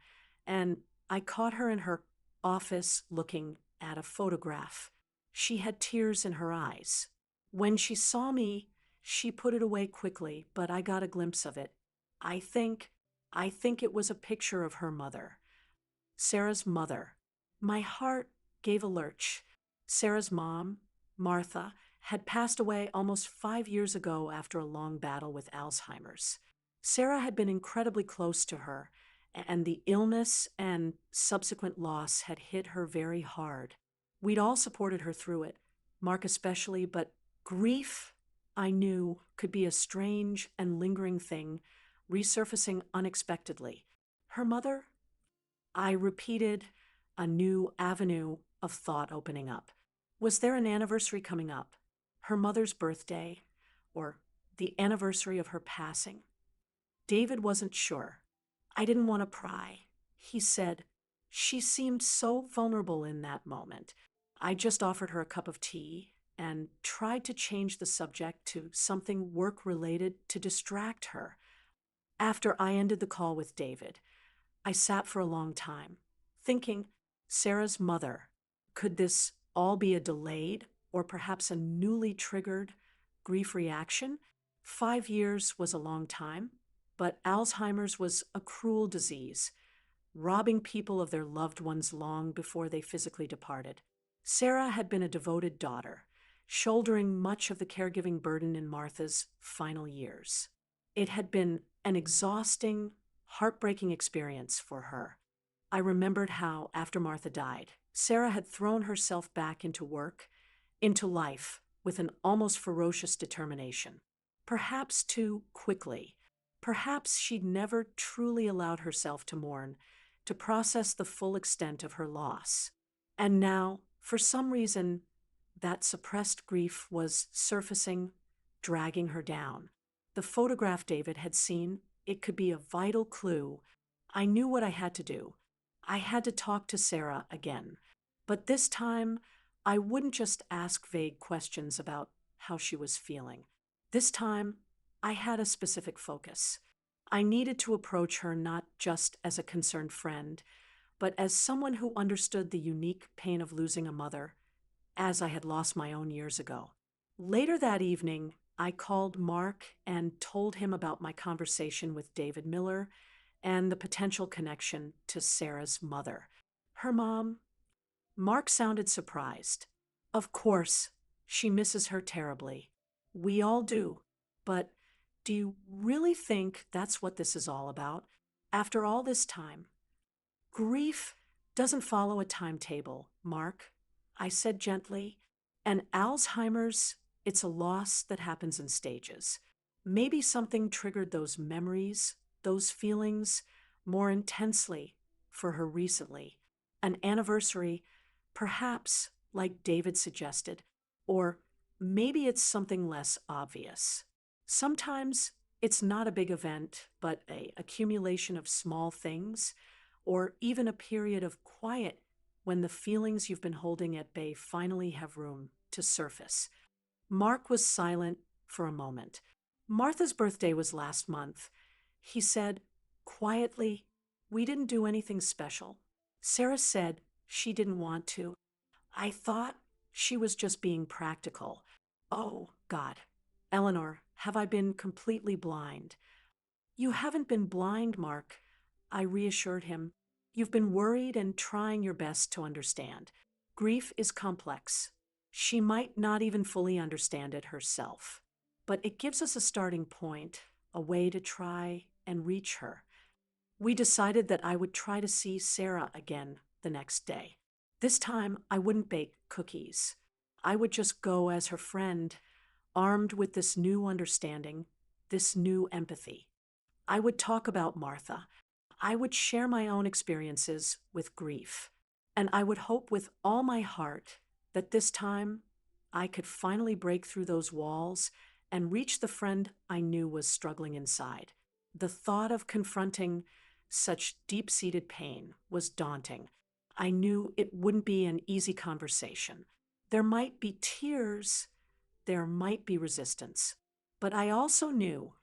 and I caught her in her office looking at a photograph. She had tears in her eyes. When she saw me, she put it away quickly, but I got a glimpse of it. I think it was a picture of her mother. Sarah's mother. My heart gave a lurch. Sarah's mom, Martha, had passed away almost 5 years ago after a long battle with Alzheimer's. Sarah had been incredibly close to her, and the illness and subsequent loss had hit her very hard. We'd all supported her through it, Mark especially, but grief, I knew, could be a strange and lingering thing, resurfacing unexpectedly. Her mother? I repeated, a new avenue of thought opening up. Was there an anniversary coming up? Her mother's birthday? Or the anniversary of her passing? David wasn't sure. I didn't want to pry. He said, she seemed so vulnerable in that moment. I just offered her a cup of tea and tried to change the subject to something work-related to distract her. After I ended the call with David, I sat for a long time. thinking, Sarah's mother. Could this all be a delayed or perhaps a newly triggered grief reaction? 5 years was a long time, but Alzheimer's was a cruel disease, robbing people of their loved ones long before they physically departed. Sarah had been a devoted daughter, shouldering much of the caregiving burden in Martha's final years. It had been an exhausting, heartbreaking experience for her. I remembered how, after Martha died, Sarah had thrown herself back into work, into life, with an almost ferocious determination. Perhaps too quickly. Perhaps she'd never truly allowed herself to mourn, to process the full extent of her loss. And now, for some reason, that suppressed grief was surfacing, dragging her down. The photograph David had seen, it could be a vital clue. I knew what I had to do. I had to talk to Sarah again. But this time, I wouldn't just ask vague questions about how she was feeling. This time, I had a specific focus. I needed to approach her not just as a concerned friend, but as someone who understood the unique pain of losing a mother, as I had lost my own years ago. Later that evening, I called Mark and told him about my conversation with David Miller and the potential connection to Sarah's mother. Her mom? Mark sounded surprised. Of course, she misses her terribly. We all do. But do you really think that's what this is all about? After all this time, grief doesn't follow a timetable, Mark, I said gently. And Alzheimer's, it's a loss that happens in stages. Maybe something triggered those memories, those feelings more intensely for her recently. An anniversary, perhaps, like David suggested, or maybe it's something less obvious. Sometimes it's not a big event, but an accumulation of small things, or even a period of quiet when the feelings you've been holding at bay finally have room to surface. Mark was silent for a moment. Martha's birthday was last month. He said, quietly, we didn't do anything special. Sarah said she didn't want to. I thought she was just being practical. Oh, God. Eleanor, have I been completely blind? You haven't been blind, Mark, I reassured him. You've been worried and trying your best to understand. Grief is complex. She might not even fully understand it herself, but it gives us a starting point, a way to try and reach her. We decided that I would try to see Sarah again the next day. This time, I wouldn't bake cookies. I would just go as her friend, armed with this new understanding, this new empathy. I would talk about Martha. I would share my own experiences with grief. And I would hope with all my heart that this time I could finally break through those walls and reach the friend I knew was struggling inside. The thought of confronting such deep-seated pain was daunting. I knew it wouldn't be an easy conversation. There might be tears, there might be resistance. But I also knew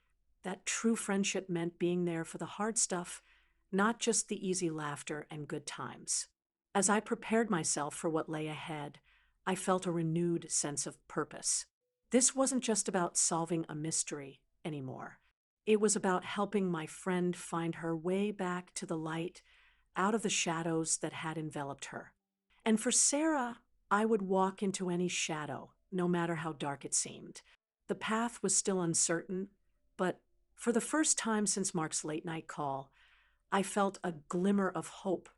that true friendship meant being there for the hard stuff, not just the easy laughter and good times. As I prepared myself for what lay ahead, I felt a renewed sense of purpose. This wasn't just about solving a mystery anymore. It was about helping my friend find her way back to the light, out of the shadows that had enveloped her. And for Sarah, I would walk into any shadow, no matter how dark it seemed. The path was still uncertain, but for the first time since Mark's late-night call, I felt a glimmer of hope,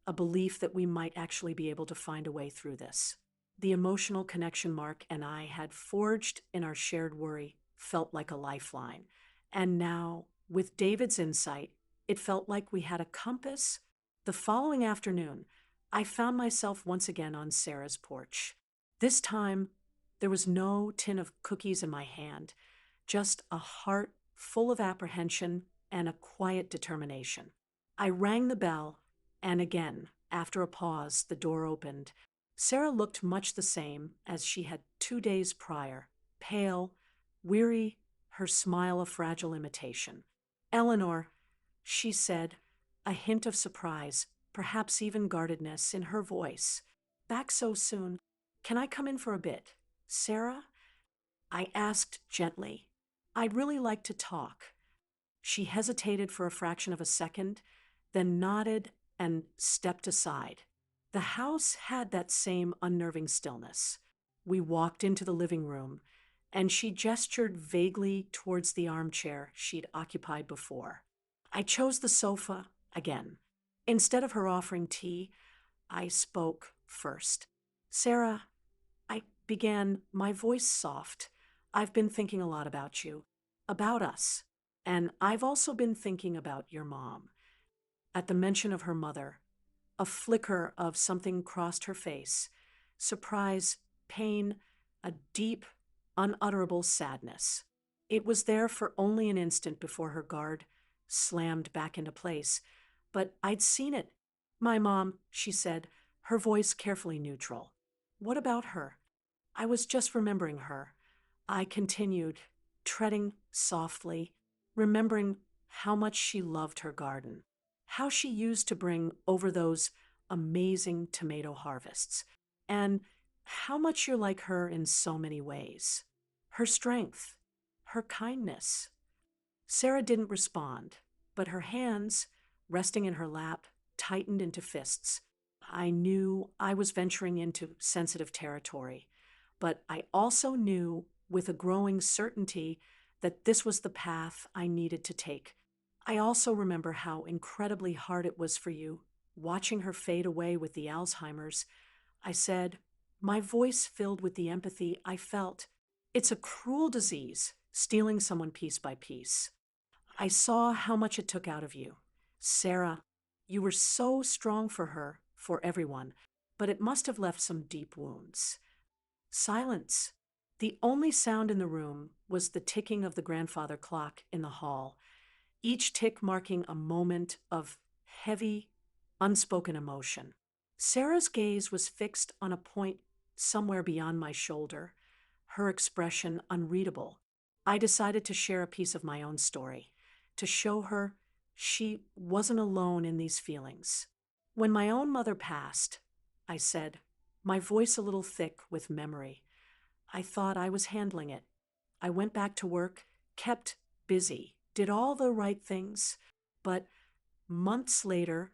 a belief that we might actually be able to find a way through this. The emotional connection Mark and I had forged in our shared worry felt like a lifeline. And now, with David's insight, it felt like we had a compass. The following afternoon, I found myself once again on Sarah's porch. This time, there was no tin of cookies in my hand, just a heart full of apprehension and a quiet determination. I rang the bell, and again, after a pause, the door opened. Sarah looked much the same as she had 2 days prior, pale, weary, her smile a fragile imitation. Eleanor, she said, a hint of surprise perhaps even guardedness in her voice. Back so soon. Can I come in for a bit? Sarah? I asked gently. I'd really like to talk. She hesitated for a fraction of a second, then nodded and stepped aside. The house had that same unnerving stillness. We walked into the living room, and she gestured vaguely towards the armchair she'd occupied before. I chose the sofa again. Instead of her offering tea, I spoke first. Sarah, I began, my voice soft. I've been thinking a lot about you, about us, and I've also been thinking about your mom. At the mention of her mother, a flicker of something crossed her face: surprise, pain, a deep, unutterable sadness. It was there for only an instant before her guard slammed back into place, but I'd seen it. My mom, she said, her voice carefully neutral. What about her? I was just remembering her. I continued, treading softly, remembering how much she loved her garden, how she used to bring over those amazing tomato harvests, and how much you're like her in so many ways. Her strength, her kindness. Sarah didn't respond, but her hands, resting in her lap, tightened into fists. I knew I was venturing into sensitive territory, but I also knew with a growing certainty that this was the path I needed to take. I also remember how incredibly hard it was for you, watching her fade away with the Alzheimer's. I said, my voice filled with the empathy I felt. It's a cruel disease, stealing someone piece by piece. I saw how much it took out of you. Sarah, you were so strong for her, for everyone, but it must have left some deep wounds. Silence. The only sound in the room was the ticking of the grandfather clock in the hall, each tick marking a moment of heavy, unspoken emotion. Sarah's gaze was fixed on a point somewhere beyond my shoulder, her expression unreadable. I decided to share a piece of my own story, to show her she wasn't alone in these feelings. When my own mother passed, I said, my voice a little thick with memory, I thought I was handling it. I went back to work, kept busy, did all the right things, but months later,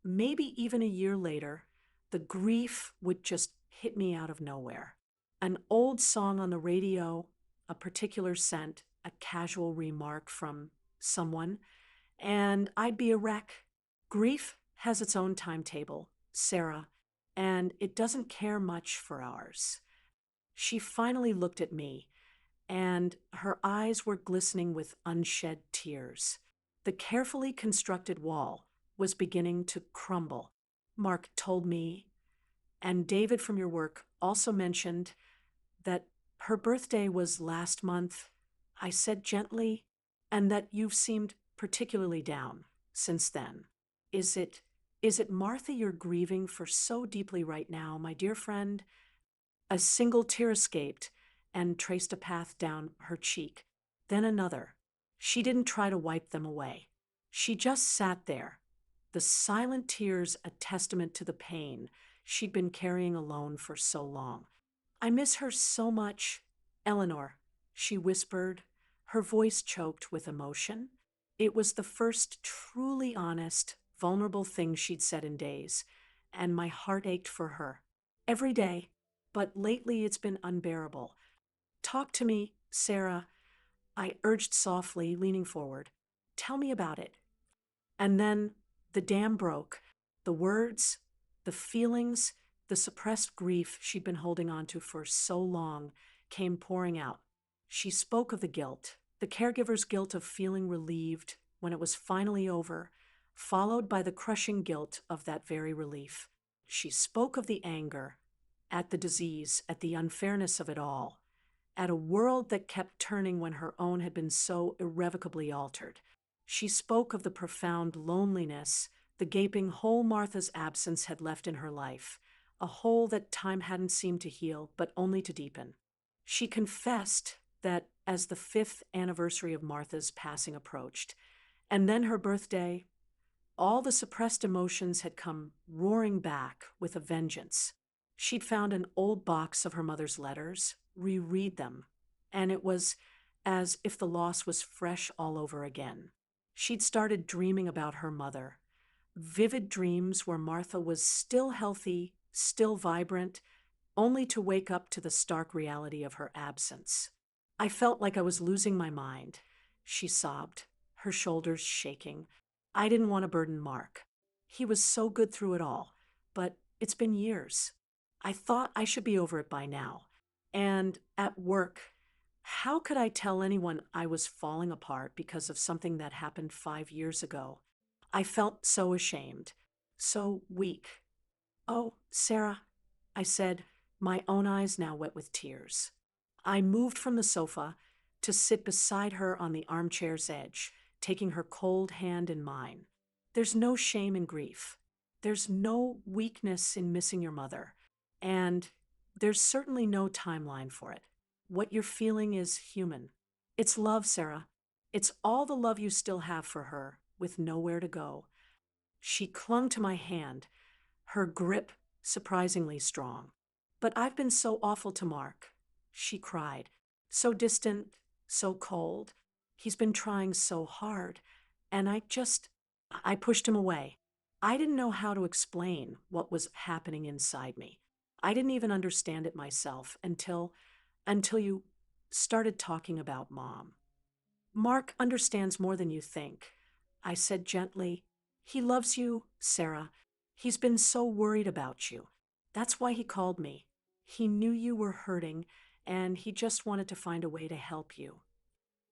maybe even a year later, the grief would just hit me out of nowhere. An old song on the radio, a particular scent, a casual remark from someone, and I'd be a wreck. Grief has its own timetable, Sarah, and it doesn't care much for ours. She finally looked at me, and her eyes were glistening with unshed tears. The carefully constructed wall was beginning to crumble. Mark told me, and David from your work also mentioned, that her birthday was last month. I said gently, and that you've seemed particularly down since then. Is it Martha you're grieving for so deeply right now, my dear friend? A single tear escaped and traced a path down her cheek, then another. She didn't try to wipe them away. She just sat there, the silent tears a testament to the pain she'd been carrying alone for so long. I miss her so much, Eleanor, she whispered, her voice choked with emotion. It was the first truly honest, vulnerable thing she'd said in days, and my heart ached for her. Every day, but lately it's been unbearable. Talk to me, Sarah, I urged softly, leaning forward. Tell me about it. And then the dam broke. The words, the feelings, the suppressed grief she'd been holding on to for so long came pouring out. She spoke of the guilt, the caregiver's guilt of feeling relieved when it was finally over, followed by the crushing guilt of that very relief. She spoke of the anger at the disease, at the unfairness of it all, at a world that kept turning when her own had been so irrevocably altered. She spoke of the profound loneliness the gaping hole Martha's absence had left in her life, a hole that time hadn't seemed to heal, but only to deepen. She confessed that as the 5th anniversary of Martha's passing approached, and then her birthday, All the suppressed emotions had come roaring back with a vengeance. She'd found an old box of her mother's letters, reread them, and it was as if the loss was fresh all over again. She'd started dreaming about her mother. Vivid dreams where Martha was still healthy, still vibrant, only to wake up to the stark reality of her absence. I felt like I was losing my mind, she sobbed, her shoulders shaking. I didn't want to burden Mark. He was so good through it all, but it's been years. I thought I should be over it by now. And at work, how could I tell anyone I was falling apart because of something that happened 5 years ago? I felt so ashamed, so weak. Oh, Sarah, I said, my own eyes now wet with tears. I moved from the sofa to sit beside her on the armchair's edge, taking her cold hand in mine. There's no shame in grief. There's no weakness in missing your mother. And there's certainly no timeline for it. What you're feeling is human. It's love, Sarah. It's all the love you still have for her, with nowhere to go. She clung to my hand, her grip surprisingly strong. But I've been so awful to Mark, she cried. So distant, so cold. He's been trying so hard. And I pushed him away. I didn't know how to explain what was happening inside me. I didn't even understand it myself until you started talking about Mom. Mark understands more than you think, I said gently. He loves you, Sarah. He's been so worried about you. That's why he called me. He knew you were hurting, and he just wanted to find a way to help you.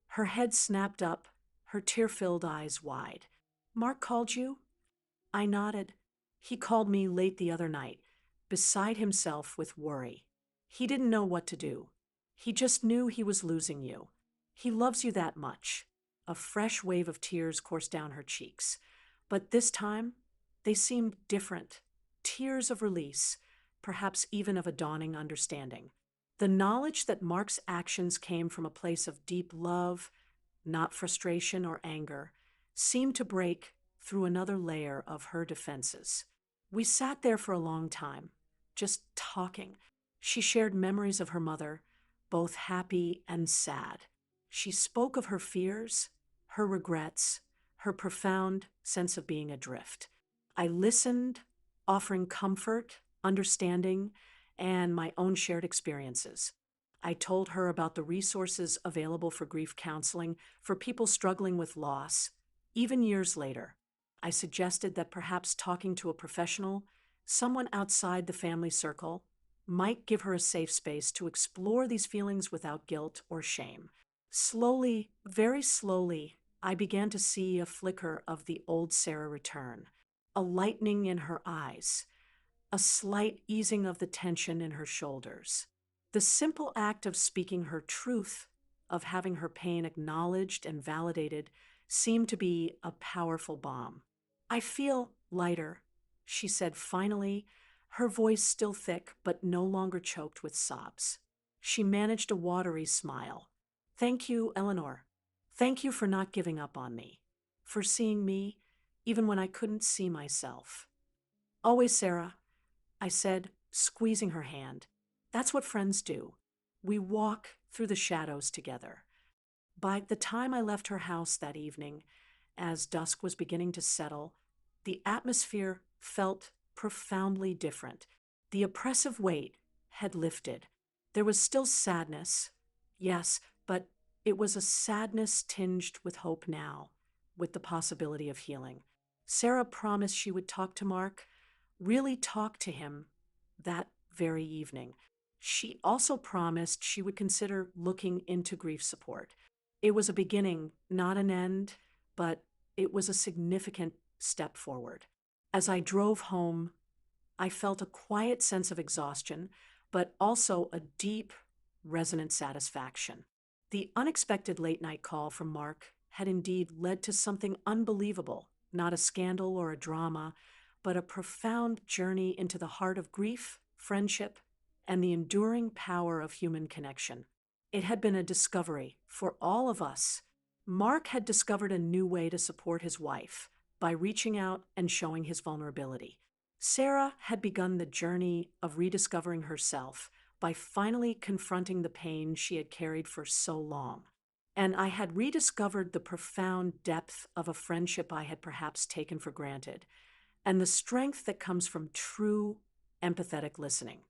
Her head snapped up, her tear-filled eyes wide. Mark called you? I nodded. He called me late the other night, beside himself with worry. He didn't know what to do. He just knew he was losing you. He loves you that much. A fresh wave of tears coursed down her cheeks. But this time, they seemed different. Tears of release, perhaps even of a dawning understanding. The knowledge that Mark's actions came from a place of deep love, not frustration or anger, seemed to break through another layer of her defenses. We sat there for a long time, just talking. She shared memories of her mother, both happy and sad. She spoke of her fears, her regrets, her profound sense of being adrift. I listened, offering comfort, understanding, and my own shared experiences. I told her about the resources available for grief counseling for people struggling with loss, even years later. I suggested that perhaps talking to a professional, someone outside the family circle, might give her a safe space to explore these feelings without guilt or shame. Slowly, very slowly, I began to see a flicker of the old Sarah return, a lightening in her eyes, a slight easing of the tension in her shoulders. The simple act of speaking her truth, of having her pain acknowledged and validated, seemed to be a powerful balm. I feel lighter, she said finally, her voice still thick but no longer choked with sobs. She managed a watery smile. Thank you, Eleanor. Thank you for not giving up on me, for seeing me even when I couldn't see myself. Always, Sarah, I said, squeezing her hand. That's what friends do. We walk through the shadows together. By the time I left her house that evening, as dusk was beginning to settle, the atmosphere felt profoundly different. The oppressive weight had lifted. There was still sadness, yes, but it was a sadness tinged with hope now, with the possibility of healing. Sarah promised she would talk to Mark, really talk to him that very evening. She also promised she would consider looking into grief support. It was a beginning, not an end, but it was a significant step forward. As I drove home, I felt a quiet sense of exhaustion, but also a deep, resonant satisfaction. The unexpected late-night call from Mark had indeed led to something unbelievable, not a scandal or a drama, but a profound journey into the heart of grief, friendship, and the enduring power of human connection. It had been a discovery for all of us. Mark had discovered a new way to support his wife, by reaching out and showing his vulnerability. Sarah had begun the journey of rediscovering herself by finally confronting the pain she had carried for so long. And I had rediscovered the profound depth of a friendship I had perhaps taken for granted, and the strength that comes from true, empathetic listening.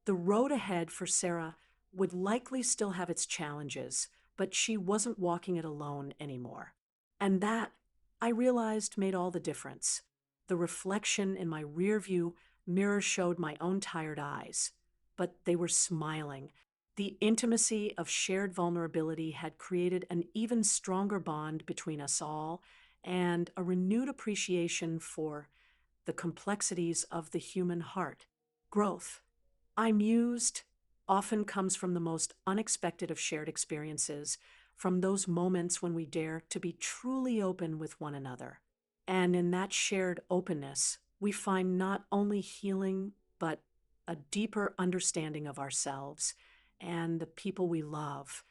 The road ahead for Sarah would likely still have its challenges, but she wasn't walking it alone anymore. And that, I realized, made all the difference. The reflection in my rearview mirror showed my own tired eyes, but they were smiling. The intimacy of shared vulnerability had created an even stronger bond between us all and a renewed appreciation for the complexities of the human heart. Growth, I mused, often comes from the most unexpected of shared experiences, from those moments when we dare to be truly open with one another. And in that shared openness, we find not only healing, but a deeper understanding of ourselves and the people we love.